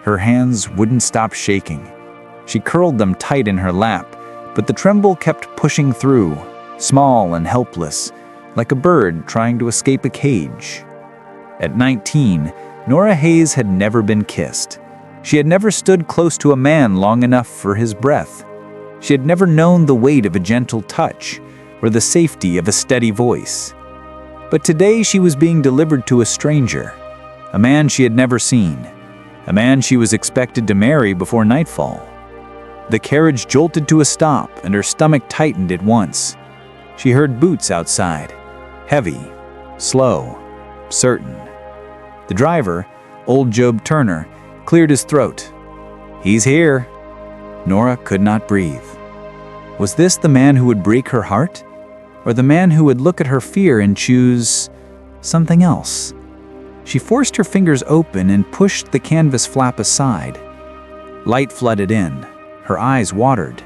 Her hands wouldn't stop shaking. She curled them tight in her lap, but the tremble kept pushing through, small and helpless, like a bird trying to escape a cage. At 19, Norah Hayes had never been kissed. She had never stood close to a man long enough for his breath. She had never known the weight of a gentle touch or the safety of a steady voice. But today she was being delivered to a stranger, a man she had never seen, a man she was expected to marry before nightfall. The carriage jolted to a stop and her stomach tightened at once. She heard boots outside, heavy, slow, certain. The driver, old Job Turner, cleared his throat. "He's here." Norah could not breathe. Was this the man who would break her heart? Or the man who would look at her fear and choose something else? She forced her fingers open and pushed the canvas flap aside. Light flooded in. Her eyes watered.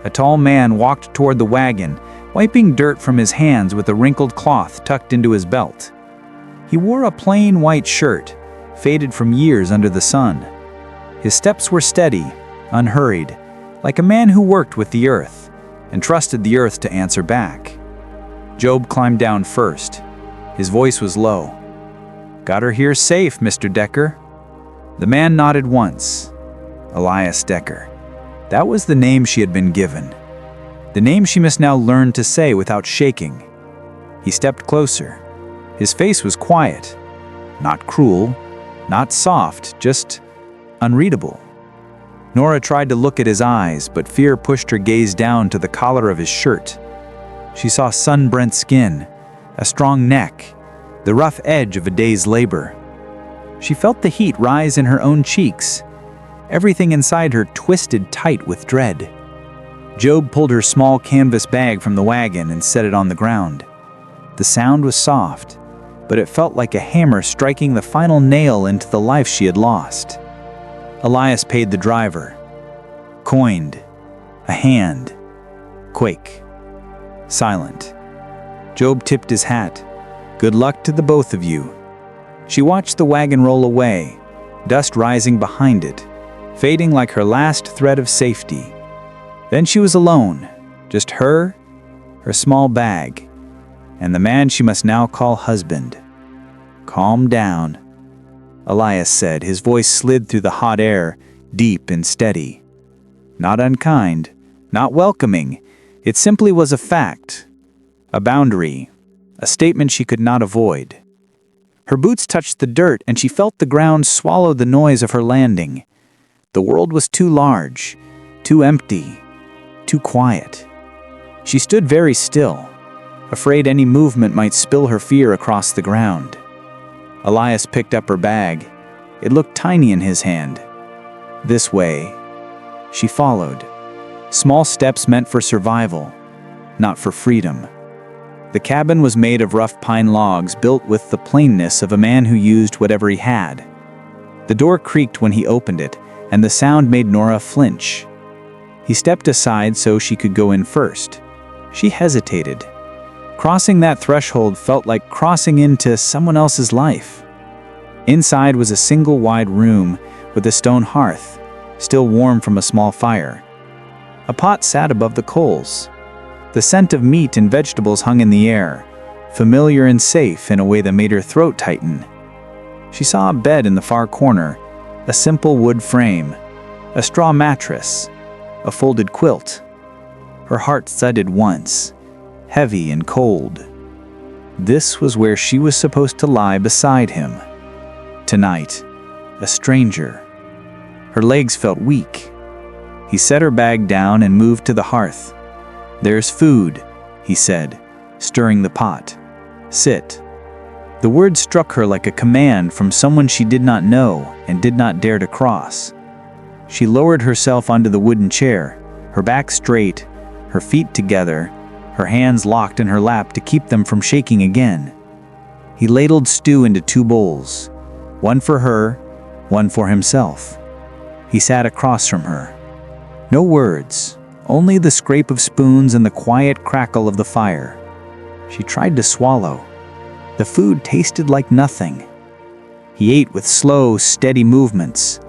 A tall man walked toward the wagon, wiping dirt from his hands with a wrinkled cloth tucked into his belt. He wore a plain white shirt, faded from years under the sun. His steps were steady, unhurried, like a man who worked with the earth and trusted the earth to answer back. Job climbed down first. His voice was low. "Got her here safe, Mr. Decker." The man nodded once. Elias Decker. That was the name she had been given. The name she must now learn to say without shaking. He stepped closer. His face was quiet. Not cruel, not soft, just unreadable. Norah tried to look at his eyes, but fear pushed her gaze down to the collar of his shirt. She saw sunburnt skin, a strong neck, the rough edge of a day's labor. She felt the heat rise in her own cheeks. Everything inside her twisted tight with dread. Job pulled her small canvas bag from the wagon and set it on the ground. The sound was soft, but it felt like a hammer striking the final nail into the life she had lost. Elias paid the driver. Coined. A hand. Quake. Silent. Job tipped his hat. "Good luck to the both of you." She watched the wagon roll away, dust rising behind it, fading like her last thread of safety. Then she was alone, just her small bag, and the man she must now call husband. "Calm down," Elias said. His voice slid through the hot air, deep and steady. Not unkind, not welcoming. It simply was a fact, a boundary, a statement she could not avoid. Her boots touched the dirt, and she felt the ground swallow the noise of her landing. The world was too large, too empty, too quiet. She stood very still, afraid any movement might spill her fear across the ground. Elias picked up her bag. It looked tiny in his hand. "This way." She followed. Small steps meant for survival, not for freedom. The cabin was made of rough pine logs built with the plainness of a man who used whatever he had. The door creaked when he opened it, and the sound made Norah flinch. He stepped aside so she could go in first. She hesitated. Crossing that threshold felt like crossing into someone else's life. Inside was a single wide room with a stone hearth, still warm from a small fire. A pot sat above the coals. The scent of meat and vegetables hung in the air, familiar and safe in a way that made her throat tighten. She saw a bed in the far corner, a simple wood frame, a straw mattress, a folded quilt. Her heart thudded once, heavy and cold. This was where she was supposed to lie beside him. Tonight, a stranger. Her legs felt weak. He set her bag down and moved to the hearth. "There's food," he said, stirring the pot. "Sit." The word struck her like a command from someone she did not know and did not dare to cross. She lowered herself onto the wooden chair, her back straight, her feet together, her hands locked in her lap to keep them from shaking again. He ladled stew into 2 bowls, one for her, one for himself. He sat across from her. No words, only the scrape of spoons and the quiet crackle of the fire. She tried to swallow. The food tasted like nothing. He ate with slow, steady movements,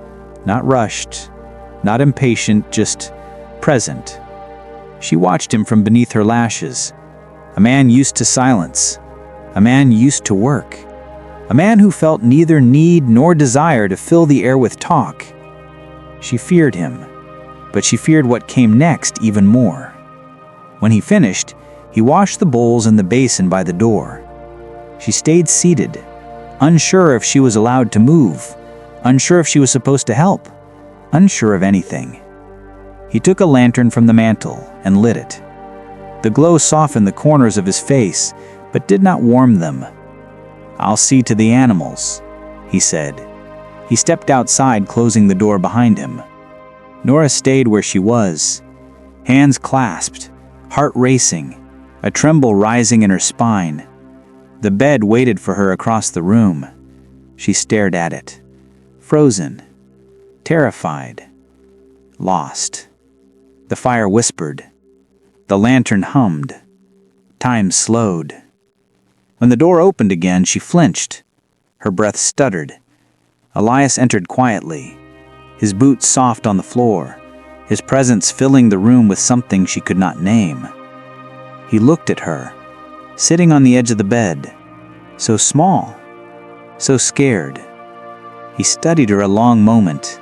Not rushed, not impatient, just present. She watched him from beneath her lashes. A man used to silence. A man used to work. A man who felt neither need nor desire to fill the air with talk. She feared him, but she feared what came next even more. When he finished, he washed the bowls in the basin by the door. She stayed seated, unsure if she was allowed to move, unsure if she was supposed to help, unsure of anything. He took a lantern from the mantel and lit it. The glow softened the corners of his face, but did not warm them. "I'll see to the animals," he said. He stepped outside, closing the door behind him. Norah stayed where she was, hands clasped, heart racing, a tremble rising in her spine. The bed waited for her across the room. She stared at it, frozen, terrified, lost. The fire whispered. The lantern hummed. Time slowed. When the door opened again, she flinched. Her breath stuttered. Elias entered quietly, his boots soft on the floor, his presence filling the room with something she could not name. He looked at her, sitting on the edge of the bed, so small, so scared. He studied her a long moment.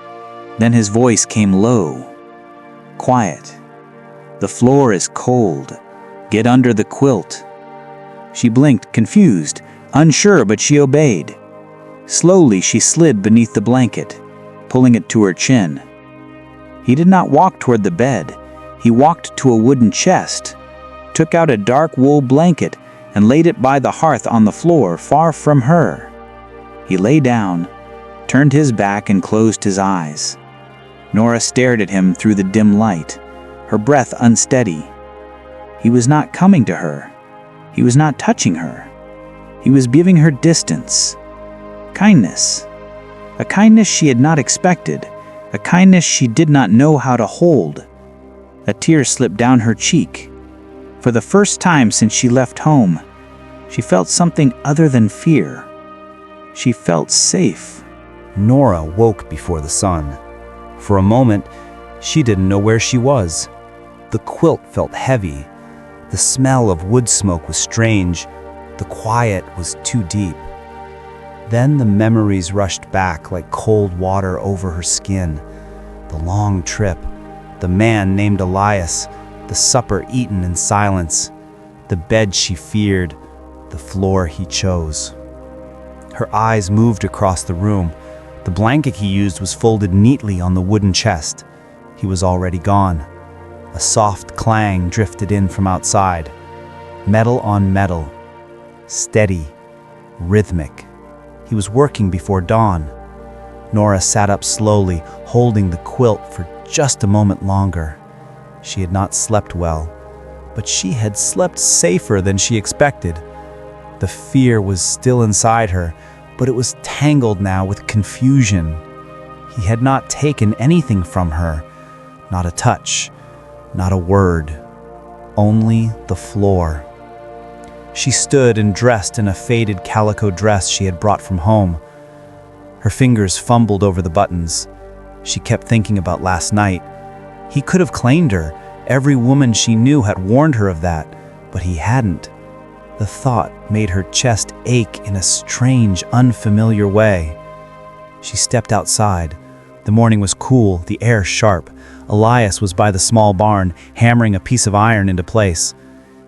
Then his voice came low, quiet. "The floor is cold. Get under the quilt." She blinked, confused, unsure, but she obeyed. Slowly she slid beneath the blanket, pulling it to her chin. He did not walk toward the bed. He walked to a wooden chest, took out a dark wool blanket, and laid it by the hearth on the floor, far from her. He lay down, turned his back, and closed his eyes. Norah stared at him through the dim light, her breath unsteady. He was not coming to her. He was not touching her. He was giving her distance. Kindness. A kindness she had not expected. A kindness she did not know how to hold. A tear slipped down her cheek. For the first time since she left home, she felt something other than fear. She felt safe. Norah woke before the sun. For a moment, she didn't know where she was. The quilt felt heavy. The smell of wood smoke was strange. The quiet was too deep. Then the memories rushed back like cold water over her skin. The long trip, the man named Elias, the supper eaten in silence, the bed she feared, the floor he chose. Her eyes moved across the room. The blanket he used was folded neatly on the wooden chest. He was already gone. A soft clang drifted in from outside. Metal on metal. Steady. Rhythmic. He was working before dawn. Norah sat up slowly, holding the quilt for just a moment longer. She had not slept well, but she had slept safer than she expected. The fear was still inside her, but it was tangled now with confusion. He had not taken anything from her, not a touch, not a word, only the floor. She stood and dressed in a faded calico dress she had brought from home. Her fingers fumbled over the buttons. She kept thinking about last night. He could have claimed her. Every woman she knew had warned her of that, but he hadn't. The thought made her chest ache in a strange, unfamiliar way. She stepped outside. The morning was cool, the air sharp. Elias was by the small barn, hammering a piece of iron into place.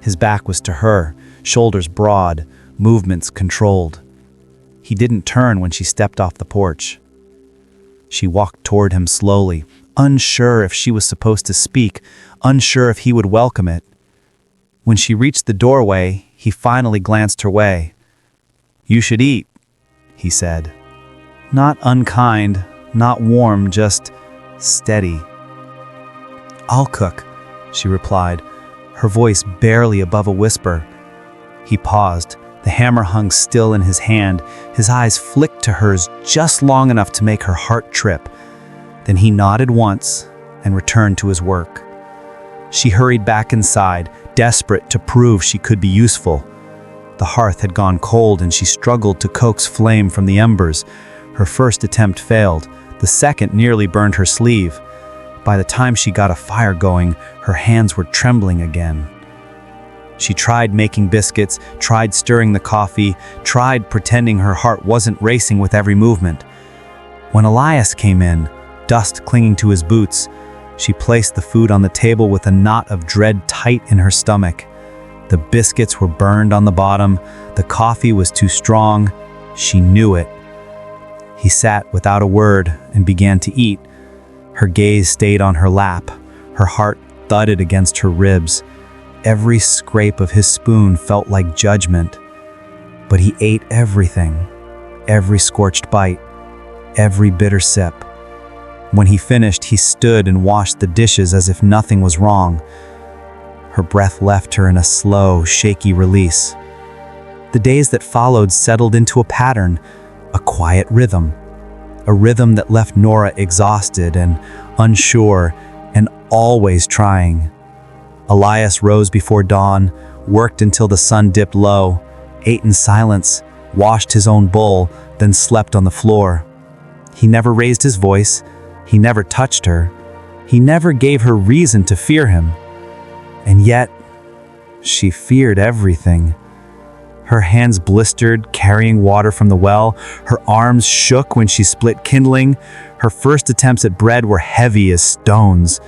His back was to her, shoulders broad, movements controlled. He didn't turn when she stepped off the porch. She walked toward him slowly, unsure if she was supposed to speak, unsure if he would welcome it. When she reached the doorway, he finally glanced her way. "You should eat," he said. Not unkind, not warm, just steady. "I'll cook," she replied, her voice barely above a whisper. He paused. The hammer hung still in his hand. His eyes flicked to hers just long enough to make her heart trip. Then he nodded once and returned to his work. She hurried back inside, desperate to prove she could be useful. The hearth had gone cold and she struggled to coax flame from the embers. Her first attempt failed. The second nearly burned her sleeve. By the time she got a fire going, her hands were trembling again. She tried making biscuits, tried stirring the coffee, tried pretending her heart wasn't racing with every movement. When Elias came in, dust clinging to his boots, she placed the food on the table with a knot of dread tight in her stomach. The biscuits were burned on the bottom, the coffee was too strong. She knew it. He sat without a word and began to eat. Her gaze stayed on her lap. Her heart thudded against her ribs. Every scrape of his spoon felt like judgment. But he ate everything, every scorched bite, every bitter sip. When he finished, he stood and washed the dishes as if nothing was wrong. Her breath left her in a slow, shaky release. The days that followed settled into a pattern, a quiet rhythm. A rhythm that left Norah exhausted and unsure and always trying. Elias rose before dawn, worked until the sun dipped low, ate in silence, washed his own bowl, then slept on the floor. He never raised his voice. He never touched her. He never gave her reason to fear him. And yet, she feared everything. Her hands blistered, carrying water from the well. Her arms shook when she split kindling. Her first attempts at bread were heavy as stones.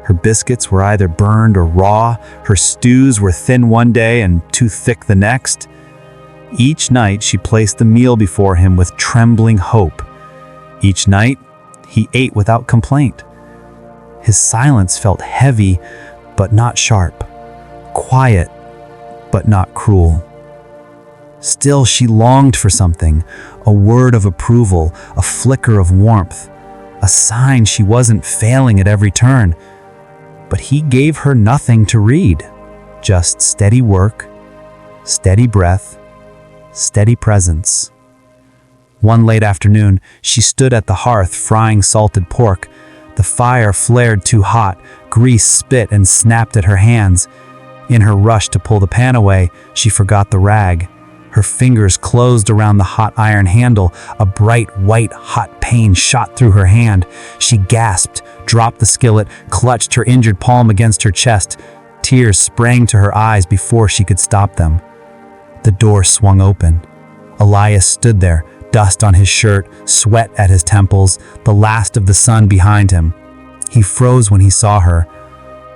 Her biscuits were either burned or raw. Her stews were thin one day and too thick the next. Each night, she placed the meal before him with trembling hope. Each night, he ate without complaint. His silence felt heavy, but not sharp. Quiet, but not cruel. Still, she longed for something, a word of approval, a flicker of warmth, a sign she wasn't failing at every turn. But he gave her nothing to read, just steady work, steady breath, steady presence. One late afternoon, she stood at the hearth frying salted pork. The fire flared too hot, grease spit and snapped at her hands. In her rush to pull the pan away, she forgot the rag. Her fingers closed around the hot iron handle. A bright white hot pain shot through her hand. She gasped, dropped the skillet, clutched her injured palm against her chest. Tears sprang to her eyes before she could stop them. The door swung open. Elias stood there, dust on his shirt, sweat at his temples, the last of the sun behind him. He froze when he saw her.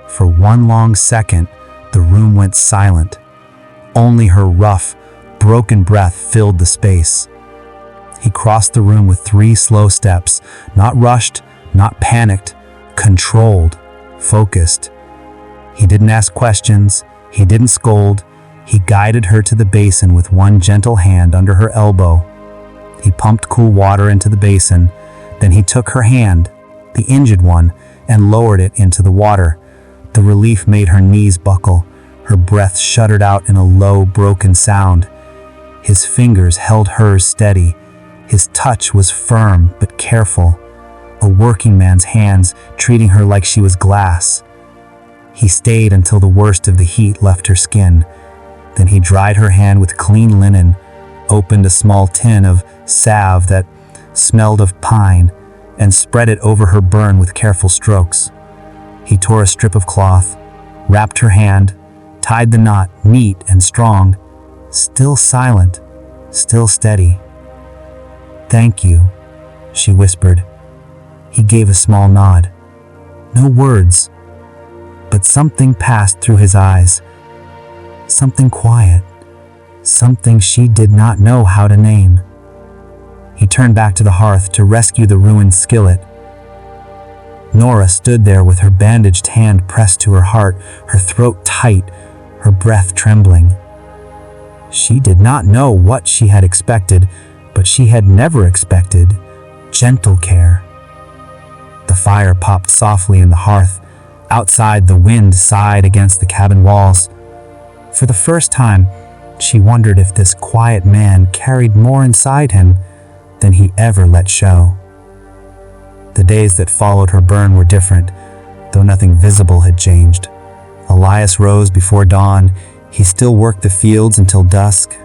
For one long second, the room went silent. Only her rough, broken breath filled the space. He crossed the room with 3 slow steps, not rushed, not panicked, controlled, focused. He didn't ask questions, he didn't scold. He guided her to the basin with one gentle hand under her elbow. He pumped cool water into the basin, then he took her hand, the injured one, and lowered it into the water. The relief made her knees buckle. Her breath shuddered out in a low, broken sound. His fingers held hers steady. His touch was firm but careful. A working man's hands, treating her like she was glass. He stayed until the worst of the heat left her skin. Then he dried her hand with clean linen, opened a small tin of salve that smelled of pine, and spread it over her burn with careful strokes. He tore a strip of cloth, wrapped her hand, tied the knot neat and strong, still silent, still steady. "Thank you," she whispered. He gave a small nod. No words, but something passed through his eyes. Something quiet, something she did not know how to name. He turned back to the hearth to rescue the ruined skillet. Norah stood there with her bandaged hand pressed to her heart, her throat tight, her breath trembling. She did not know what she had expected, but she had never expected gentle care. The fire popped softly in the hearth. Outside, the wind sighed against the cabin walls. For the first time, she wondered if this quiet man carried more inside him than he ever let show. The days that followed her burn were different, though nothing visible had changed. Elias rose before dawn. He still worked the fields until dusk.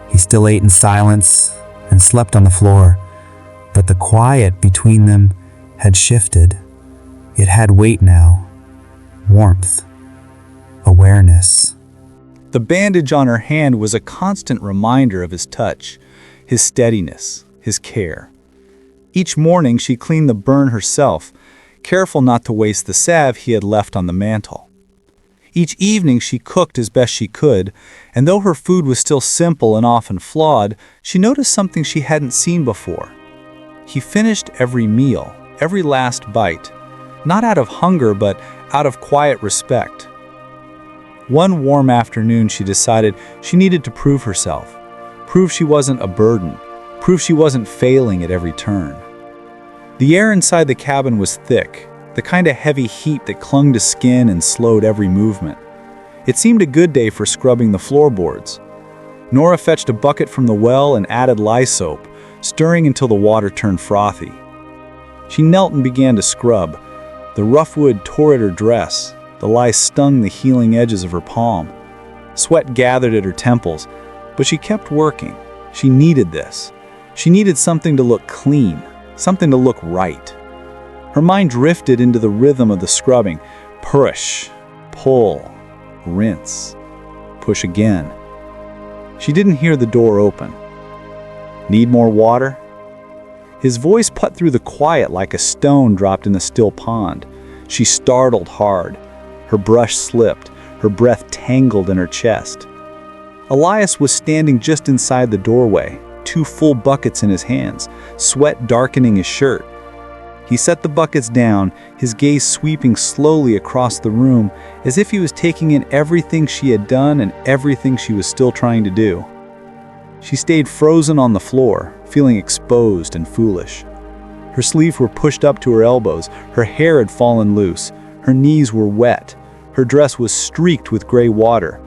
He still ate in silence and slept on the floor. But the quiet between them had shifted. It had weight now. Warmth. Awareness. The bandage on her hand was a constant reminder of his touch, his steadiness, his care. Each morning she cleaned the burn herself, careful not to waste the salve he had left on the mantel. Each evening she cooked as best she could, and though her food was still simple and often flawed, she noticed something she hadn't seen before. He finished every meal, every last bite, not out of hunger but out of quiet respect. One warm afternoon she decided she needed to prove herself, prove she wasn't a burden, prove she wasn't failing at every turn. The air inside the cabin was thick, the kind of heavy heat that clung to skin and slowed every movement. It seemed a good day for scrubbing the floorboards. Norah fetched a bucket from the well and added lye soap, stirring until the water turned frothy. She knelt and began to scrub. The rough wood tore at her dress. The lye stung the healing edges of her palm. Sweat gathered at her temples, but she kept working. She needed this. She needed something to look clean, something to look right. Her mind drifted into the rhythm of the scrubbing. Push, pull, rinse, push again. She didn't hear the door open. Need more water? His voice put through the quiet like a stone dropped in a still pond. She startled hard. Her brush slipped, her breath tangled in her chest. Elias was standing just inside the doorway, 2 full buckets in his hands, sweat darkening his shirt. He set the buckets down, his gaze sweeping slowly across the room, as if he was taking in everything she had done and everything she was still trying to do. She stayed frozen on the floor, feeling exposed and foolish. Her sleeves were pushed up to her elbows, her hair had fallen loose, her knees were wet, her dress was streaked with gray water.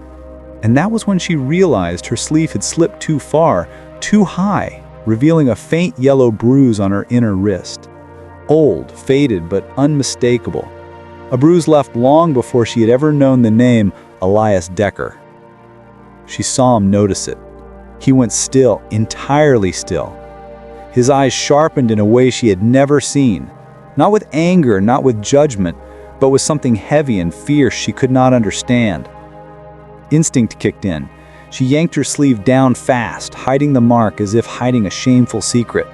And that was when she realized her sleeve had slipped too far, too high, revealing a faint yellow bruise on her inner wrist. Old, faded, but unmistakable. A bruise left long before she had ever known the name Elias Decker. She saw him notice it. He went still, entirely still. His eyes sharpened in a way she had never seen. Not with anger, not with judgment, but with something heavy and fierce she could not understand. Instinct kicked in. She yanked her sleeve down fast, hiding the mark as if hiding a shameful secret.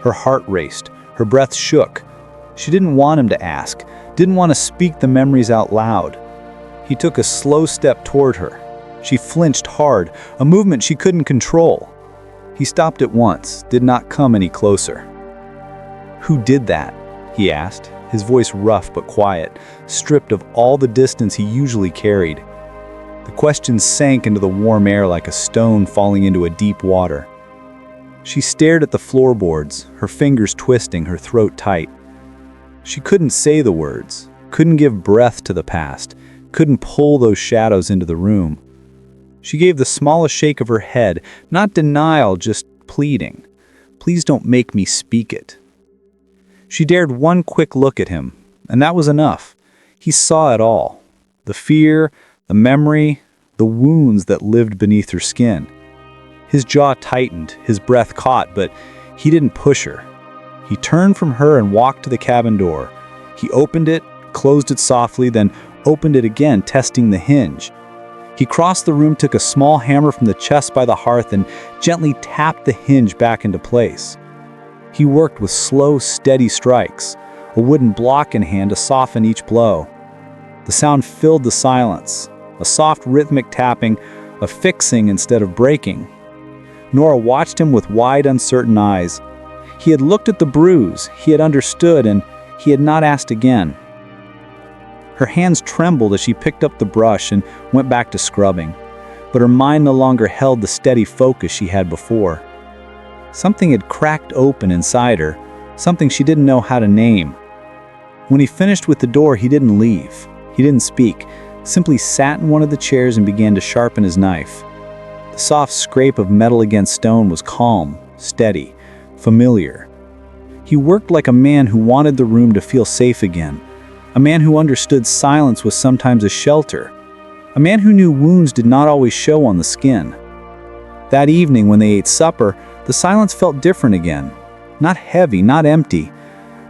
Her heart raced. Her breath shook. She didn't want him to ask, didn't want to speak the memories out loud. He took a slow step toward her. She flinched hard, a movement she couldn't control. He stopped at once, did not come any closer. "Who did that?" he asked, his voice rough but quiet, stripped of all the distance he usually carried. The question sank into the warm air like a stone falling into a deep water. She stared at the floorboards, her fingers twisting, her throat tight. She couldn't say the words, couldn't give breath to the past, couldn't pull those shadows into the room. She gave the smallest shake of her head, not denial, just pleading. "Please don't make me speak it." She dared one quick look at him, and that was enough. He saw it all. The fear, the memory, the wounds that lived beneath her skin. His jaw tightened, his breath caught, but he didn't push her. He turned from her and walked to the cabin door. He opened it, closed it softly, then opened it again, testing the hinge. He crossed the room, took a small hammer from the chest by the hearth, and gently tapped the hinge back into place. He worked with slow, steady strikes, a wooden block in hand to soften each blow. The sound filled the silence, a soft rhythmic tapping, a fixing instead of breaking. Norah watched him with wide, uncertain eyes. He had looked at the bruise, he had understood, and he had not asked again. Her hands trembled as she picked up the brush and went back to scrubbing, but her mind no longer held the steady focus she had before. Something had cracked open inside her, something she didn't know how to name. When he finished with the door, he didn't leave. He didn't speak, simply sat in one of the chairs and began to sharpen his knife. The soft scrape of metal against stone was calm, steady, familiar. He worked like a man who wanted the room to feel safe again, a man who understood silence was sometimes a shelter, a man who knew wounds did not always show on the skin. That evening when they ate supper, the silence felt different again. not heavy, not empty.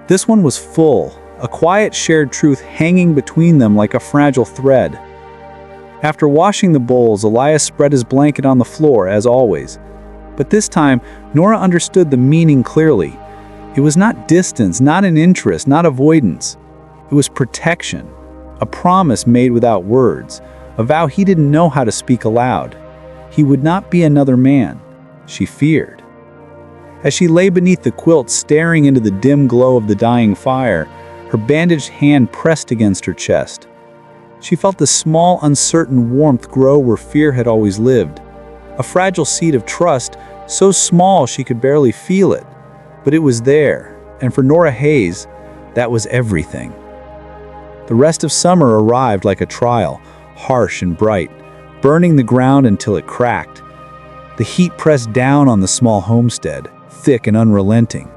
This one was full, a quiet shared truth hanging between them like a fragile thread. After washing the bowls, Elias spread his blanket on the floor, as always. But this time, Norah understood the meaning clearly. It was not distance, not an interest, not avoidance. It was protection, a promise made without words, a vow he didn't know how to speak aloud. He would not be another man, she feared. As she lay beneath the quilt staring into the dim glow of the dying fire, her bandaged hand pressed against her chest. She felt the small, uncertain warmth grow where fear had always lived. A fragile seed of trust, so small she could barely feel it. But it was there, and for Norah Hayes, that was everything. The rest of summer arrived like a trial, harsh and bright, burning the ground until it cracked. The heat pressed down on the small homestead, thick and unrelenting.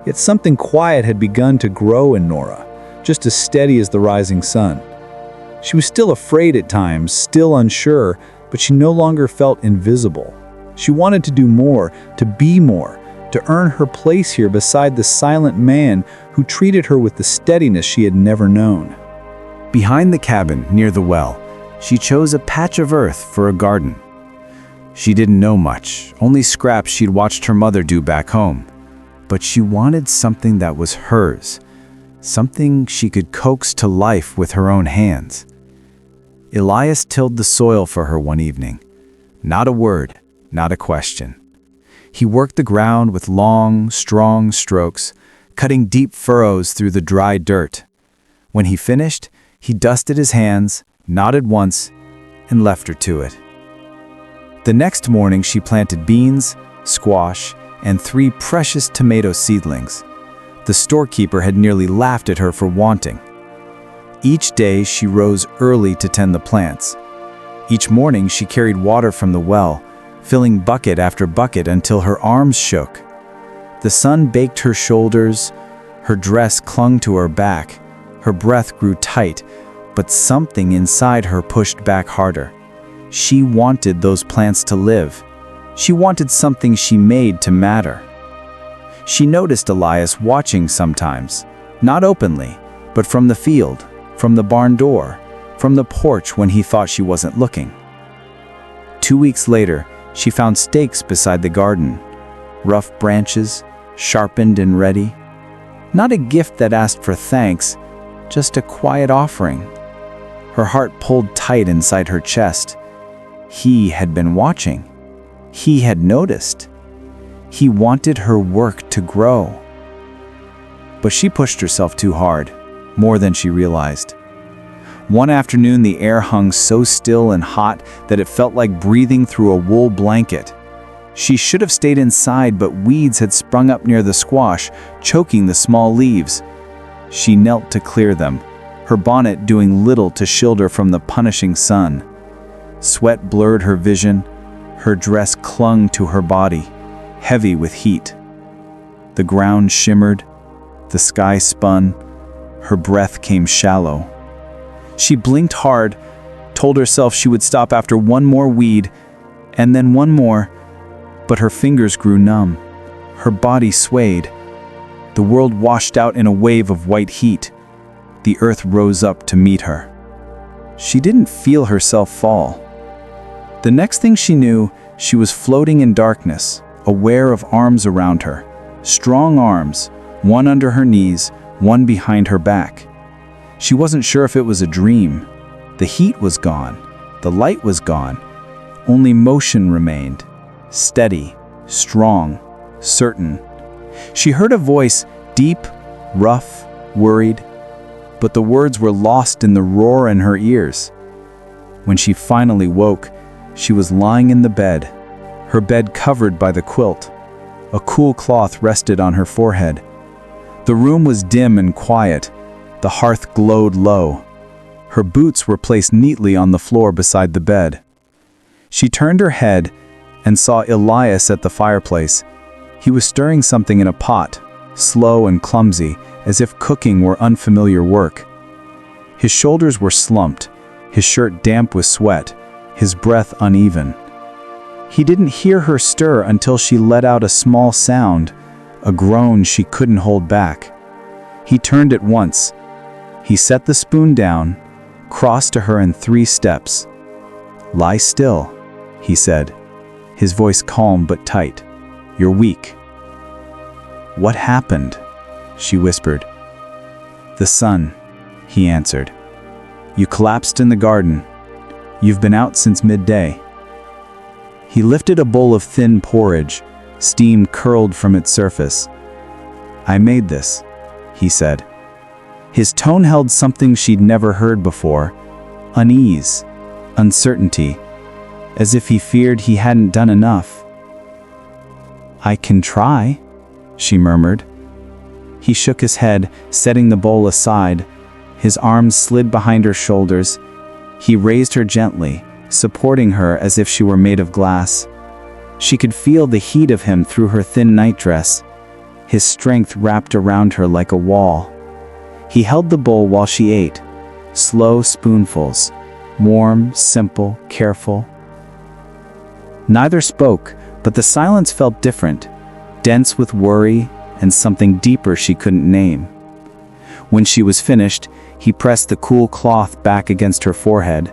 Yet something quiet had begun to grow in Norah, just as steady as the rising sun. She was still afraid at times, still unsure, but she no longer felt invisible. She wanted to do more, to be more, to earn her place here beside the silent man who treated her with the steadiness she had never known. Behind the cabin, near the well, she chose a patch of earth for a garden. She didn't know much, only scraps she'd watched her mother do back home. But she wanted something that was hers, something she could coax to life with her own hands. Elias tilled the soil for her one evening. Not a word, not a question. He worked the ground with long, strong strokes, cutting deep furrows through the dry dirt. When he finished, he dusted his hands, nodded once, and left her to it. The next morning she planted beans, squash, and 3 precious tomato seedlings. The storekeeper had nearly laughed at her for wanting. Each day she rose early to tend the plants. Each morning she carried water from the well, filling bucket after bucket until her arms shook. The sun baked her shoulders, her dress clung to her back, her breath grew tight, but something inside her pushed back harder. She wanted those plants to live. She wanted something she made to matter. She noticed Elias watching sometimes, not openly, but from the field, from the barn door, from the porch when he thought she wasn't looking. 2 weeks later, she found stakes beside the garden, rough branches, sharpened and ready. Not a gift that asked for thanks, just a quiet offering. Her heart pulled tight inside her chest. He had been watching. He had noticed. He wanted her work to grow. But she pushed herself too hard, more than she realized. One afternoon, the air hung so still and hot that it felt like breathing through a wool blanket. She should have stayed inside, but weeds had sprung up near the squash, choking the small leaves. She knelt to clear them, her bonnet doing little to shield her from the punishing sun. Sweat blurred her vision. Her dress clung to her body, heavy with heat. The ground shimmered. The sky spun. Her breath came shallow. She blinked hard, told herself she would stop after one more weed, and then one more, but her fingers grew numb. Her body swayed. The world washed out in a wave of white heat. The earth rose up to meet her. She didn't feel herself fall. The next thing she knew, she was floating in darkness, aware of arms around her, strong arms, one under her knees, one behind her back. She wasn't sure if it was a dream. The heat was gone. The light was gone. Only motion remained. Steady, strong, certain. She heard a voice, deep, rough, worried, but the words were lost in the roar in her ears. When she finally woke, she was lying in the bed, her bed covered by the quilt. A cool cloth rested on her forehead. The room was dim and quiet. The hearth glowed low. Her boots were placed neatly on the floor beside the bed. She turned her head and saw Elias at the fireplace. He was stirring something in a pot, slow and clumsy, as if cooking were unfamiliar work. His shoulders were slumped, his shirt damp with sweat, his breath uneven. He didn't hear her stir until she let out a small sound, a groan she couldn't hold back. He turned at once. He set the spoon down, crossed to her in 3 steps. "Lie still," he said, his voice calm but tight. "You're weak." "What happened?" she whispered. "The sun," he answered. "You collapsed in the garden. You've been out since midday." He lifted a bowl of thin porridge, steam curled from its surface. "I made this," he said. His tone held something she'd never heard before, unease, uncertainty, as if he feared he hadn't done enough. "I can try," she murmured. He shook his head, setting the bowl aside. His arms slid behind her shoulders. He raised her gently, supporting her as if she were made of glass. She could feel the heat of him through her thin nightdress, his strength wrapped around her like a wall. He held the bowl while she ate, slow spoonfuls, warm, simple, careful. Neither spoke, but the silence felt different, dense with worry and something deeper she couldn't name. When she was finished, he pressed the cool cloth back against her forehead.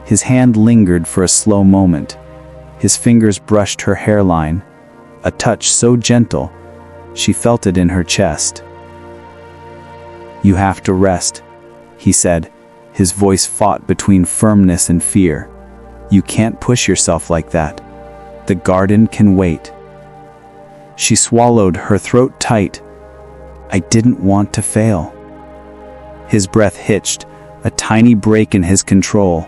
His hand lingered for a slow moment. His fingers brushed her hairline, a touch so gentle, she felt it in her chest. "You have to rest," he said, his voice fought between firmness and fear. "You can't push yourself like that. The garden can wait." She swallowed, her throat tight. "I didn't want to fail." His breath hitched, a tiny break in his control.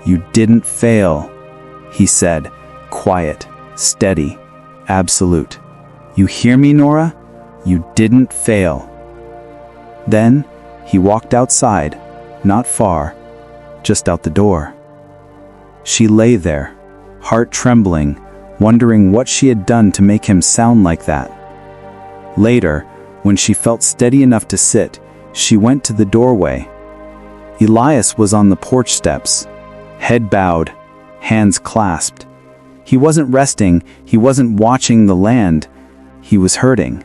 "You didn't fail," he said, quiet, steady, absolute. "You hear me, Norah? You didn't fail." Then he walked outside, not far, just out the door. She lay there, heart trembling, wondering what she had done to make him sound like that. Later, when she felt steady enough to sit, she went to the doorway. Elias was on the porch steps, head bowed, hands clasped. He wasn't resting, he wasn't watching the land, he was hurting.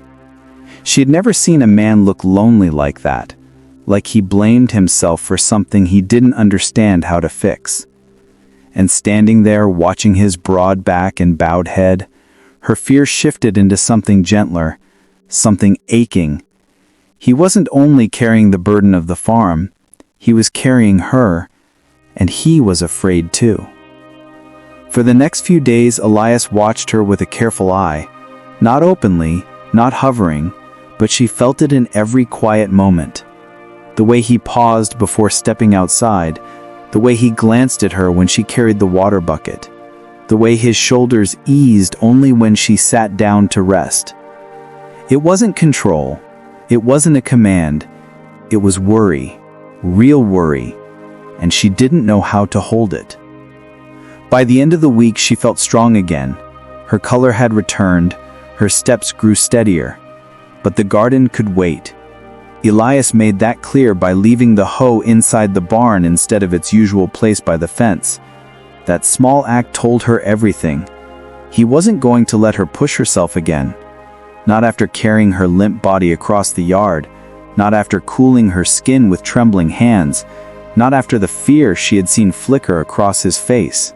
She had never seen a man look lonely like that, like he blamed himself for something he didn't understand how to fix. And standing there watching his broad back and bowed head, her fear shifted into something gentler, something aching. He wasn't only carrying the burden of the farm, he was carrying her, and he was afraid too. For the next few days, Elias watched her with a careful eye, not openly, not hovering, but she felt it in every quiet moment. The way he paused before stepping outside, the way he glanced at her when she carried the water bucket, the way his shoulders eased only when she sat down to rest. It wasn't control, it wasn't a command, it was worry, real worry, and she didn't know how to hold it. By the end of the week, she felt strong again. Her color had returned, her steps grew steadier. But the garden could wait. Elias made that clear by leaving the hoe inside the barn instead of its usual place by the fence. That small act told her everything. He wasn't going to let her push herself again. Not after carrying her limp body across the yard, not after cooling her skin with trembling hands, not after the fear she had seen flicker across his face.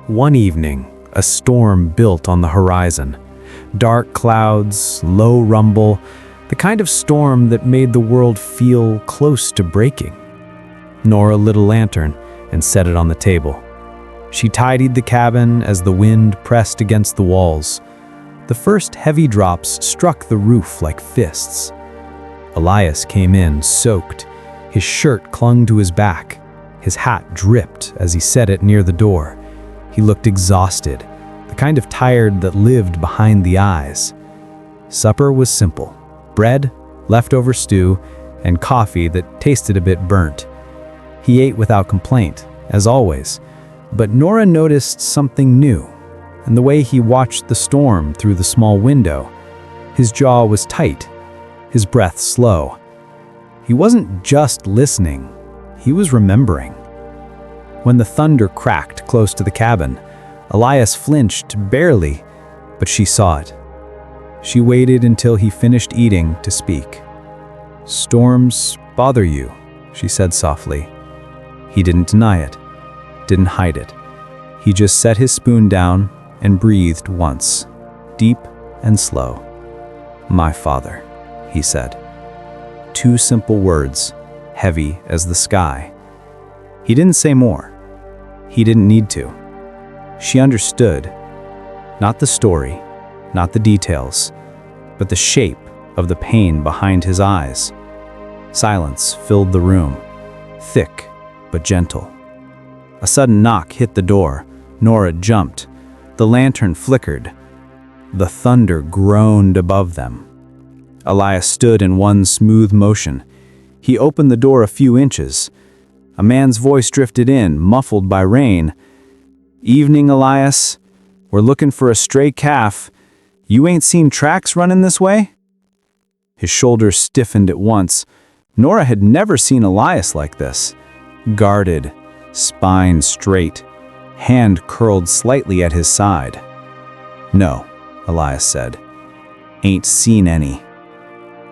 One evening, a storm built on the horizon. Dark clouds, low rumble, the kind of storm that made the world feel close to breaking. Norah lit a lantern and set it on the table. She tidied the cabin as the wind pressed against the walls. The first heavy drops struck the roof like fists. Elias came in, soaked. His shirt clung to his back. His hat dripped as he set it near the door. He looked exhausted, the kind of tired that lived behind the eyes. Supper was simple: bread, leftover stew, and coffee that tasted a bit burnt. He ate without complaint, as always, but Norah noticed something new, and the way he watched the storm through the small window. His jaw was tight, his breath slow. He wasn't just listening, he was remembering. When the thunder cracked close to the cabin, Elias flinched barely, but she saw it. She waited until he finished eating to speak. "Storms bother you," she said softly. He didn't deny it, didn't hide it. He just set his spoon down and breathed once, deep and slow. "My father," he said. 2 simple words, heavy as the sky. He didn't say more. He didn't need to. She understood. Not the story, not the details, but the shape of the pain behind his eyes. Silence filled the room, thick but gentle. A sudden knock hit the door. Norah jumped. The lantern flickered. The thunder groaned above them. Elias stood in one smooth motion. He opened the door a few inches. A man's voice drifted in, muffled by rain. "Evening, Elias. We're looking for a stray calf. You ain't seen tracks running this way?" His shoulders stiffened at once. Norah had never seen Elias like this. Guarded, spine straight, hand curled slightly at his side. "No," Elias said. "Ain't seen any."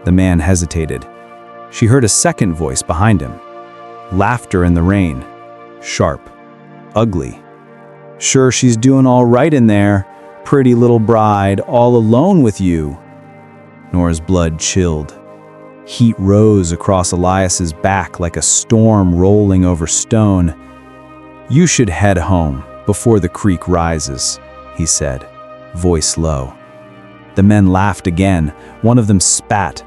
The man hesitated. She heard a second voice behind him. Laughter in the rain. Sharp. Ugly. "Sure she's doing all right in there. Pretty little bride, all alone with you." Norah's blood chilled. Heat rose across Elias's back like a storm rolling over stone. "You should head home before the creek rises," he said, voice low. The men laughed again. One of them spat.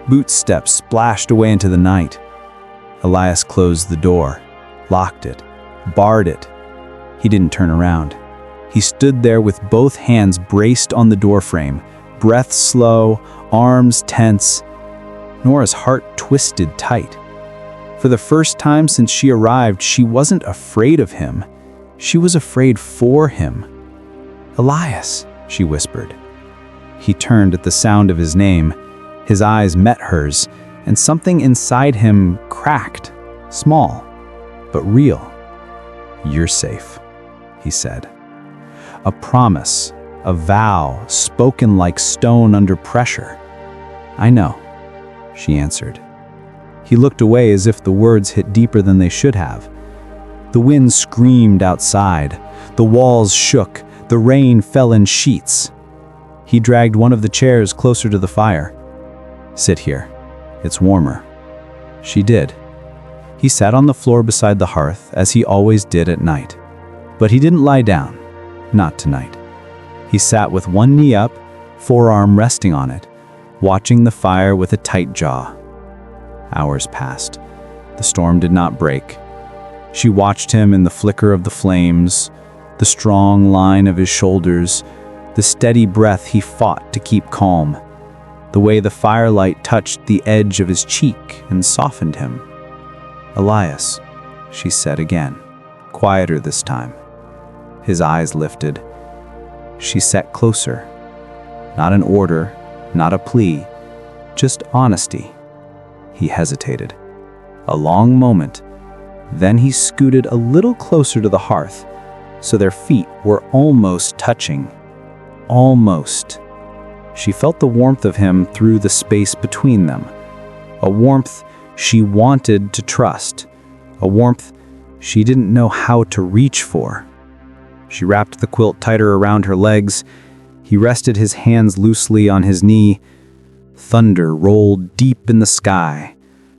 Boot steps splashed away into the night. Elias closed the door, locked it, barred it. He didn't turn around. He stood there with both hands braced on the doorframe, breath slow, arms tense. Norah's heart twisted tight. For the first time since she arrived, she wasn't afraid of him. She was afraid for him. "Elias," she whispered. He turned at the sound of his name. His eyes met hers, and something inside him cracked, small, but real. "You're safe," he said. A promise, a vow, spoken like stone under pressure. "I know," she answered. He looked away as if the words hit deeper than they should have. The wind screamed outside. The walls shook. The rain fell in sheets. He dragged one of the chairs closer to the fire. "Sit here. It's warmer." She did. He sat on the floor beside the hearth, as he always did at night. But he didn't lie down. Not tonight. He sat with one knee up, forearm resting on it, watching the fire with a tight jaw. Hours passed. The storm did not break. She watched him in the flicker of the flames, the strong line of his shoulders, the steady breath he fought to keep calm, the way the firelight touched the edge of his cheek and softened him. "Elias," she said again, quieter this time. His eyes lifted. She sat closer. Not an order, not a plea, just honesty. He hesitated. A long moment. Then he scooted a little closer to the hearth, so their feet were almost touching. Almost. She felt the warmth of him through the space between them. A warmth she wanted to trust. A warmth she didn't know how to reach for. She wrapped the quilt tighter around her legs. He rested his hands loosely on his knee. Thunder rolled deep in the sky.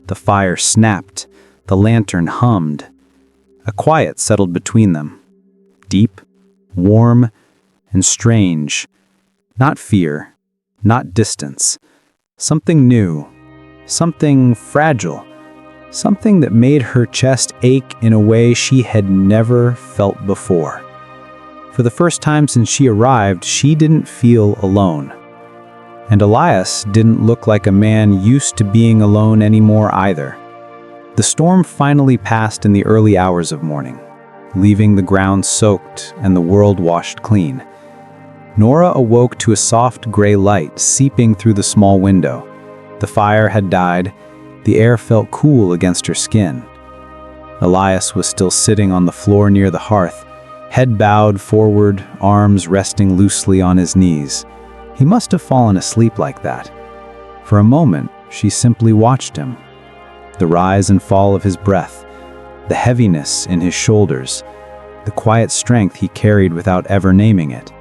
The fire snapped. The lantern hummed. A quiet settled between them. Deep, warm, and strange. Not fear, not distance. Something new. Something fragile. Something that made her chest ache in a way she had never felt before. For the first time since she arrived, she didn't feel alone. And Elias didn't look like a man used to being alone anymore either. The storm finally passed in the early hours of morning, leaving the ground soaked and the world washed clean. Norah awoke to a soft gray light seeping through the small window. The fire had died. The air felt cool against her skin. Elias was still sitting on the floor near the hearth, head bowed forward, arms resting loosely on his knees. He must have fallen asleep like that. For a moment, she simply watched him. The rise and fall of his breath, the heaviness in his shoulders, the quiet strength he carried without ever naming it.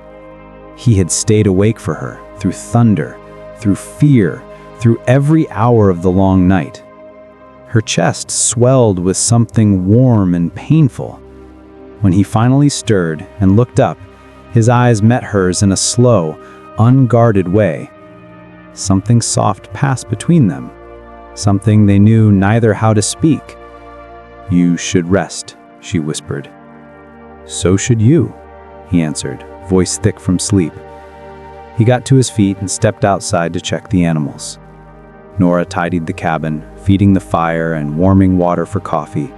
He had stayed awake for her, through thunder, through fear, through every hour of the long night. Her chest swelled with something warm and painful. When he finally stirred and looked up, his eyes met hers in a slow, unguarded way. Something soft passed between them, something they knew neither how to speak. "You should rest," she whispered. "So should you," he answered, voice thick from sleep. He got to his feet and stepped outside to check the animals. Norah tidied the cabin, feeding the fire and warming water for coffee.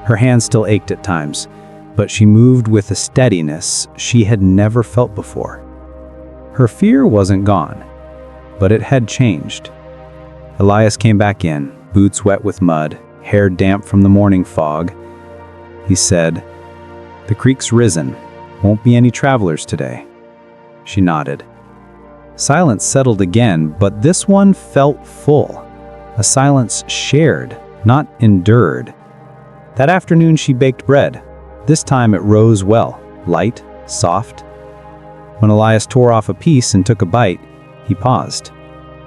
Her hands still ached at times, but she moved with a steadiness she had never felt before. Her fear wasn't gone, but it had changed. Elias came back in, boots wet with mud, hair damp from the morning fog. He said, "The creek's risen. Won't be any travelers today." She nodded. Silence settled again, but this one felt full. A silence shared, not endured. That afternoon she baked bread. This time it rose well, light, soft. When Elias tore off a piece and took a bite, he paused.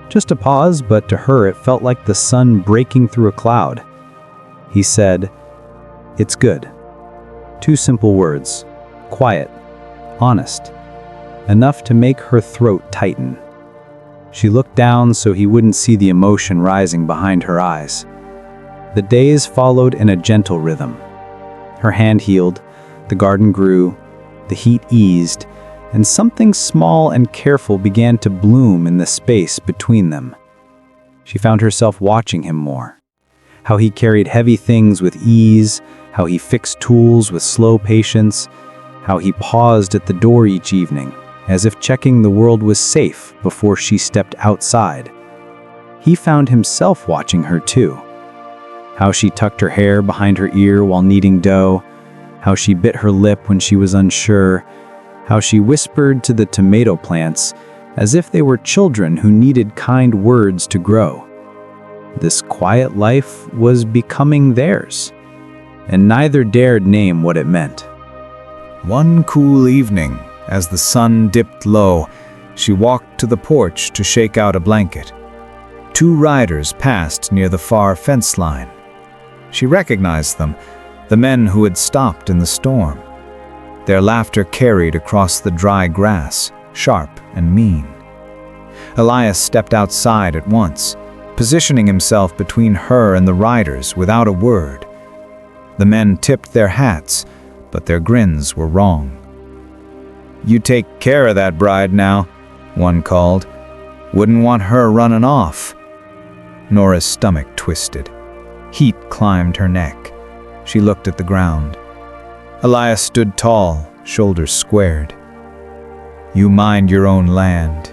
Just a pause, but to her it felt like the sun breaking through a cloud. He said, "It's good." 2 simple words, quiet, honest, enough to make her throat tighten. She looked down so he wouldn't see the emotion rising behind her eyes. The days followed in a gentle rhythm. Her hand healed, the garden grew, the heat eased, and something small and careful began to bloom in the space between them. She found herself watching him more. How he carried heavy things with ease, how he fixed tools with slow patience, how he paused at the door each evening, as if checking the world was safe before she stepped outside. He found himself watching her too. How she tucked her hair behind her ear while kneading dough, how she bit her lip when she was unsure, how she whispered to the tomato plants as if they were children who needed kind words to grow. This quiet life was becoming theirs, and neither dared name what it meant. One cool evening, as the sun dipped low, she walked to the porch to shake out a blanket. 2 riders passed near the far fence line. She recognized them, the men who had stopped in the storm. Their laughter carried across the dry grass, sharp and mean. Elias stepped outside at once, positioning himself between her and the riders without a word. The men tipped their hats, but their grins were wrong. "You take care of that bride now," one called. "Wouldn't want her running off." Norah's stomach twisted. Heat climbed her neck. She looked at the ground. Elias stood tall, shoulders squared. "You mind your own land,"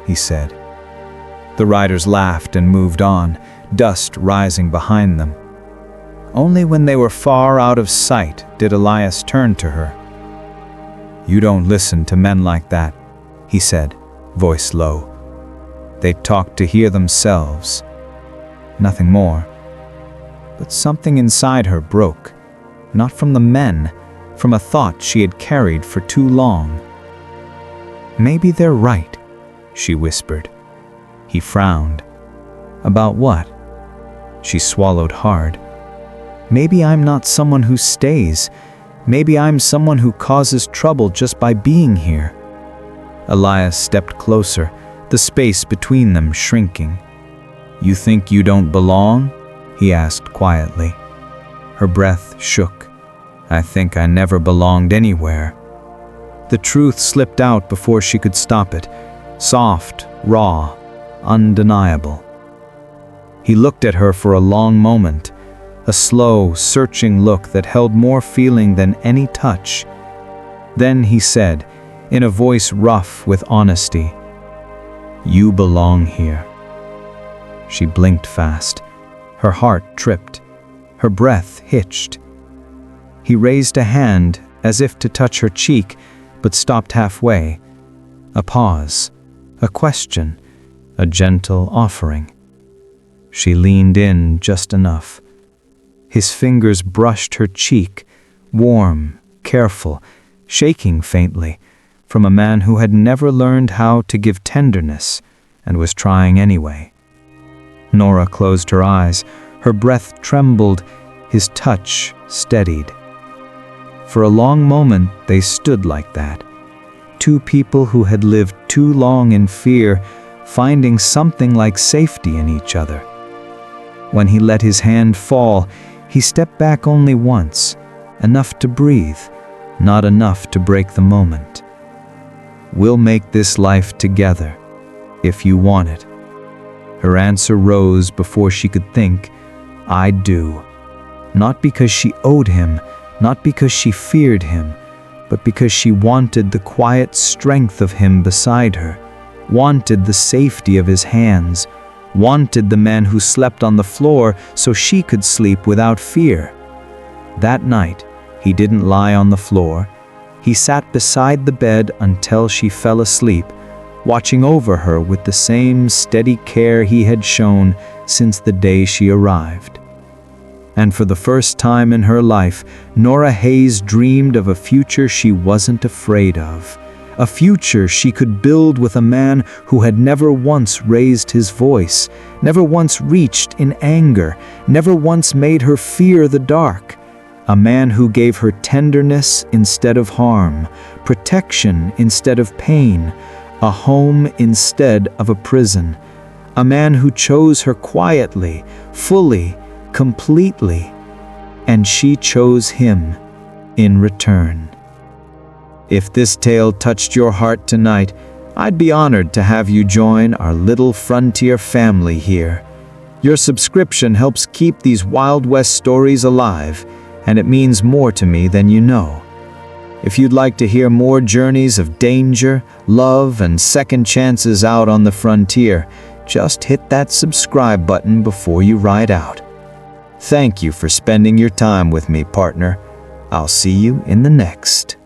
he said. The riders laughed and moved on, dust rising behind them. Only when they were far out of sight did Elias turn to her. "You don't listen to men like that," he said, voice low. They talk to hear themselves. Nothing more. But something inside her broke, not from the men, from a thought she had carried for too long. "Maybe they're right," she whispered. He frowned. "About what?" She swallowed hard. "Maybe I'm not someone who stays. Maybe I'm someone who causes trouble just by being here." Elias stepped closer, the space between them shrinking. "You think you don't belong?" he asked quietly. Her breath shook. "I think I never belonged anywhere." The truth slipped out before she could stop it, soft, raw, undeniable. He looked at her for a long moment, a slow, searching look that held more feeling than any touch. Then he said, in a voice rough with honesty, "You belong here." She blinked fast. Her heart tripped. Her breath hitched. He raised a hand as if to touch her cheek, but stopped halfway. A pause. a question, a gentle offering. She leaned in just enough. His fingers brushed her cheek, warm, careful, shaking faintly, from a man who had never learned how to give tenderness and was trying anyway. Norah closed her eyes. Her breath trembled, his touch steadied. For a long moment they stood like that, two people who had lived too long in fear, finding something like safety in each other. When he let his hand fall, he stepped back only once, enough to breathe, not enough to break the moment. "We'll make this life together, if you want it." Her answer rose before she could think. "I do." Not because she owed him, not because she feared him, but because she wanted the quiet strength of him beside her, wanted the safety of his hands, wanted the man who slept on the floor so she could sleep without fear. That night, he didn't lie on the floor. He sat beside the bed until she fell asleep, watching over her with the same steady care he had shown since the day she arrived. And for the first time in her life, Norah Hayes dreamed of a future she wasn't afraid of, a future she could build with a man who had never once raised his voice, never once reached in anger, never once made her fear the dark, a man who gave her tenderness instead of harm, protection instead of pain, a home instead of a prison, a man who chose her quietly, fully, completely, and she chose him in return. If this tale touched your heart tonight, I'd be honored to have you join our little frontier family here. Your subscription helps keep these Wild West stories alive, and it means more to me than you know. If you'd like to hear more journeys of danger, love, and second chances out on the frontier, just hit that subscribe button before you ride out. Thank you for spending your time with me, partner. I'll see you in the next.